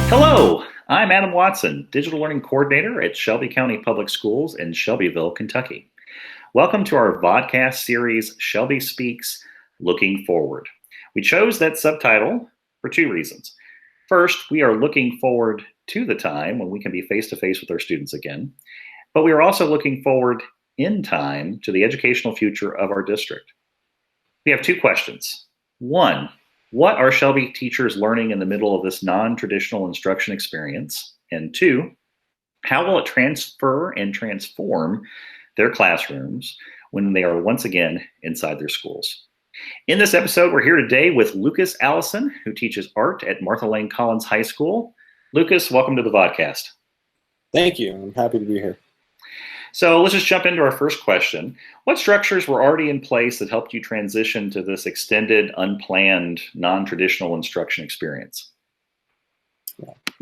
Hello, I'm Adam Watson, Digital Learning Coordinator at Shelby County Public Schools in Shelbyville, Kentucky. Welcome to our vodcast series, Shelby Speaks, Looking Forward. We chose that subtitle for two reasons. First, we are looking forward to the time when we can be face-to-face with our students again, but we are also looking forward in time to the educational future of our district. We have two questions. One, what are Shelby teachers learning in the middle of this non-traditional instruction experience? And two, how will it transfer and transform their classrooms when they are once again inside their schools? In this episode, we're here today with Lukas Allison, who teaches art at Martha Lane Collins High School. Lukas, welcome to the podcast. Thank you. I'm happy to be here. So let's just jump into our first question. What structures were already in place that helped you transition to this extended, unplanned, non-traditional instruction experience?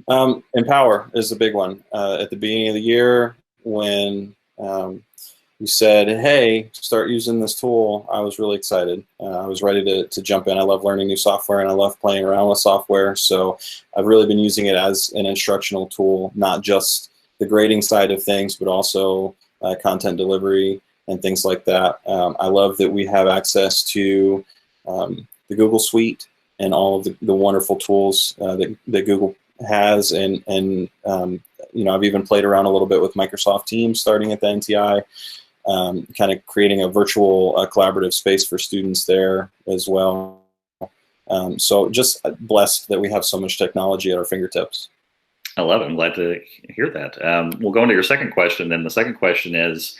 Empower is the big one. At the beginning of the year, when you said, hey, start using this tool, I was really excited. I was ready to jump in. I love learning new software and I love playing around with software. So I've really been using it as an instructional tool, not just the grading side of things, but also content delivery and things like that. I love that we have access to the Google Suite and all of the wonderful tools that Google has. And you know, I've even played around a little bit with Microsoft Teams starting at the NTI, kind of creating a virtual collaborative space for students there as well. So just blessed that we have so much technology at our fingertips. I love it. I'm glad to hear that. We'll go into your second question. Then the second question is,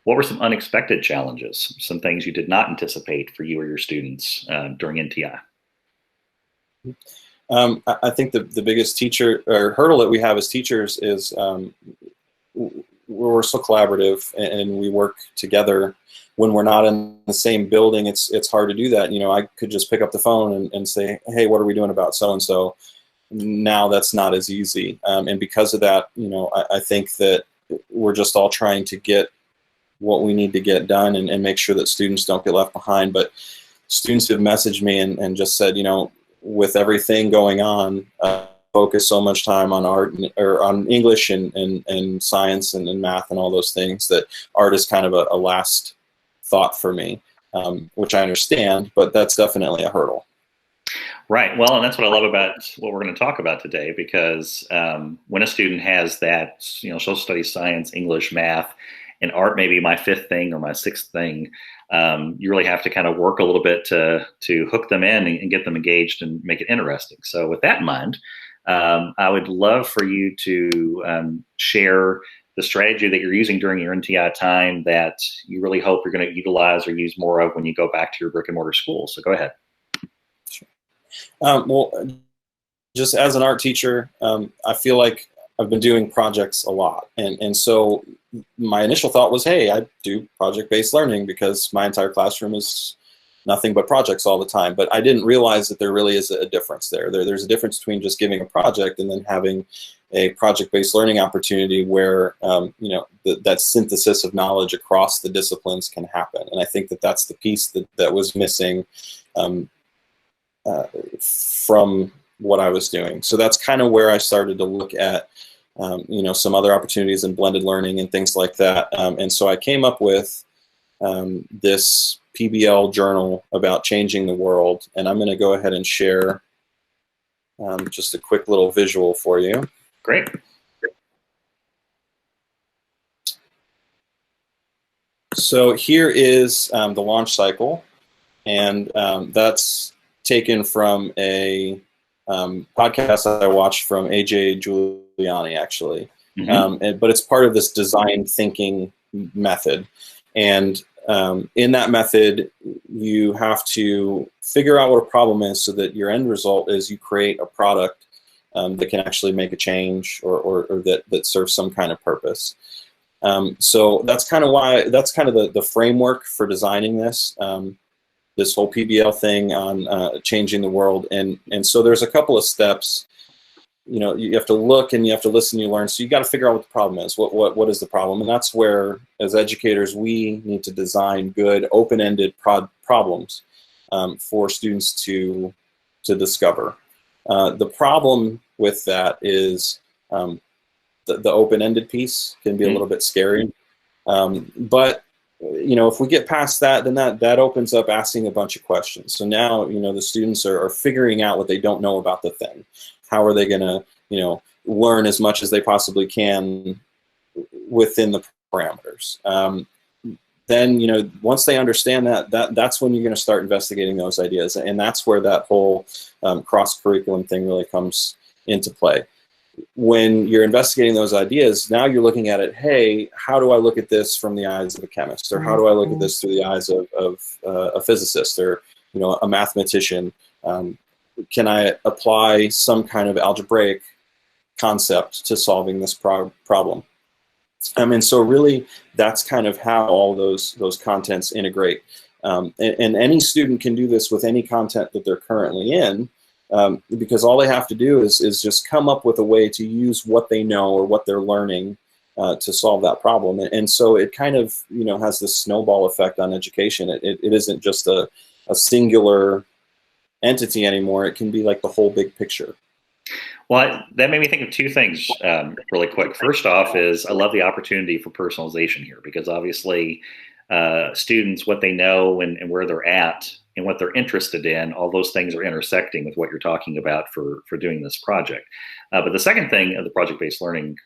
what were some unexpected challenges, some things you did not anticipate for you or your students during NTI? I think the biggest teacher or hurdle that we have as teachers is we're so collaborative and we work together. When we're not in the same building, it's hard to do that. You know, I could just pick up the phone and say, hey, what are we doing about so-and-so? Now that's not as easy. And because of that, you know, I think that we're just all trying to get what we need to get done and make sure that students don't get left behind. But students have messaged me and just said, you know, with everything going on, focus so much time on art or on English and science and math and all those things that art is kind of a last thought for me, which I understand, but that's definitely a hurdle. Right. Well, and that's what I love about what we're going to talk about today, because when a student has that, you know, social studies, science, English, math, and art may be my fifth thing or my sixth thing, you really have to kind of work a little bit to hook them in and get them engaged and make it interesting. So with that in mind, I would love for you to share the strategy that you're using during your NTI time that you really hope you're going to utilize or use more of when you go back to your brick and mortar school. So go ahead. Well, just as an art teacher, I feel like I've been doing projects a lot. And so my initial thought was, hey, I do project-based learning because my entire classroom is nothing but projects all the time. But I didn't realize that there really is a difference there. There's a difference between just giving a project and then having a project-based learning opportunity where, you know, that synthesis of knowledge across the disciplines can happen. And I think that that's the piece that was missing from what I was doing. So that's kind of where I started to look at, you know, some other opportunities in blended learning and things like that. And so I came up with this PBL journal about changing the world. And I'm going to go ahead and share just a quick little visual for you. Great. So here is the launch cycle. And that's taken from a podcast I watched from AJ Giuliani, actually. Mm-hmm. But it's part of this design thinking method. And in that method, you have to figure out what a problem is so that your end result is you create a product that can actually make a change or that serves some kind of purpose. So that's kind of why, that's kind of the framework for designing this. This whole PBL thing on changing the world. And so there's a couple of steps. You know, you have to look and you have to listen, you learn. So you got to figure out what the problem is. What is the problem? And that's where, as educators, we need to design good, open-ended problems for students to discover. The problem with that is the open-ended piece can be a little bit scary. But if we get past that, then that opens up asking a bunch of questions. So now, the students are figuring out what they don't know about the thing. How are they going to, learn as much as they possibly can within the parameters? Then, once they understand that's when you're going to start investigating those ideas. And that's where that whole cross-curriculum thing really comes into play. When you're investigating those ideas, now you're looking at it, hey, how do I look at this from the eyes of a chemist? Or how do I look at this through the eyes of a physicist or a mathematician? Can I apply some kind of algebraic concept to solving this problem? And so really, that's kind of how all those contents integrate. And any student can do this with any content that they're currently in, because all they have to do is just come up with a way to use what they know or what they're learning to solve that problem. And so it kind of has this snowball effect on education. It isn't just a singular entity anymore. It can be like the whole big picture. Well, that made me think of two things really quick. First off is I love the opportunity for personalization here, because obviously students, what they know and where they're at and what they're interested in, all those things are intersecting with what you're talking about for doing this project. But the second thing of the project-based learning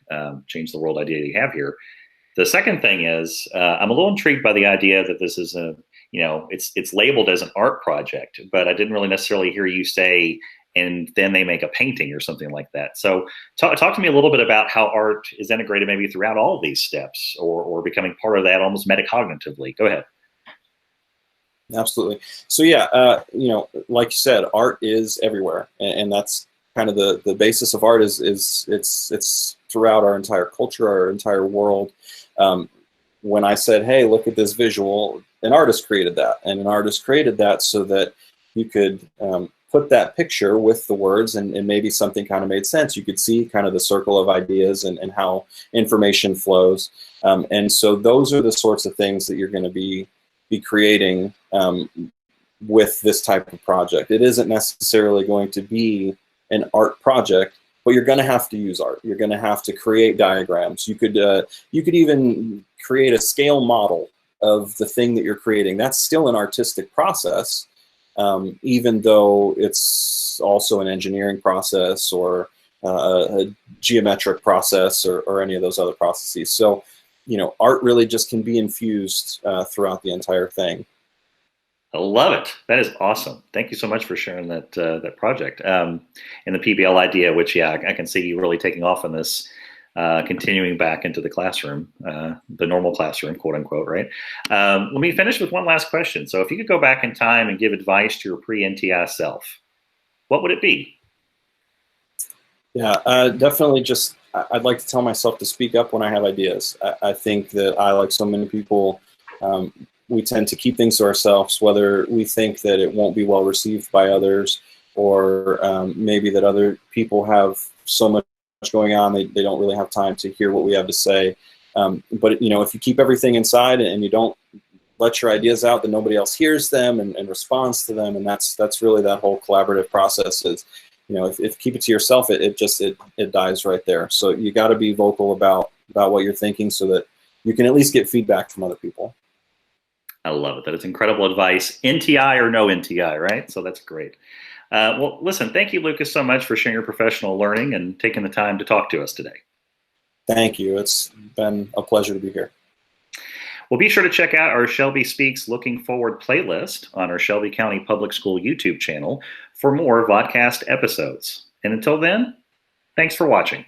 change the world idea you have here, the second thing is I'm a little intrigued by the idea that this is it's labeled as an art project, but I didn't really necessarily hear you say, and then they make a painting or something like that. So talk to me a little bit about how art is integrated maybe throughout all of these steps or becoming part of that almost metacognitively. Go ahead. Absolutely. So yeah, like you said, art is everywhere. And that's kind of the basis of art is it's throughout our entire culture, our entire world. When I said, hey, look at this visual, an artist created that. And an artist created that so that you could put that picture with the words and maybe something kind of made sense. You could see kind of the circle of ideas and how information flows. And so those are the sorts of things that you're going to be creating with this type of project. It isn't necessarily going to be an art project, but you're going to have to use art. You're going to have to create diagrams. You could even create a scale model of the thing that you're creating. That's still an artistic process. Even though it's also an engineering process or a geometric process or any of those other processes. So, art really just can be infused throughout the entire thing. I love it. That is awesome. Thank you so much for sharing that project and the PBL idea, which, yeah, I can see you really taking off on this. Continuing back into the classroom, the normal classroom, quote unquote, right? Let me finish with one last question. So if you could go back in time and give advice to your pre-NTI self, what would it be? Yeah, definitely I'd like to tell myself to speak up when I have ideas. I think that like so many people, we tend to keep things to ourselves, whether we think that it won't be well received by others or maybe that other people have so much going on, they don't really have time to hear what we have to say. But if you keep everything inside and you don't let your ideas out, then nobody else hears them and responds to them, and that's really that whole collaborative process. Is if you keep it to yourself, it dies right there. So you got to be vocal about what you're thinking so that you can at least get feedback from other people. I love it. That is incredible advice. NTI or no NTI, right? So that's great. Well, listen, thank you, Lukas, so much for sharing your professional learning and taking the time to talk to us today. Thank you. It's been a pleasure to be here. Well, be sure to check out our Shelby Speaks Looking Forward playlist on our Shelby County Public School YouTube channel for more vodcast episodes. And until then, thanks for watching.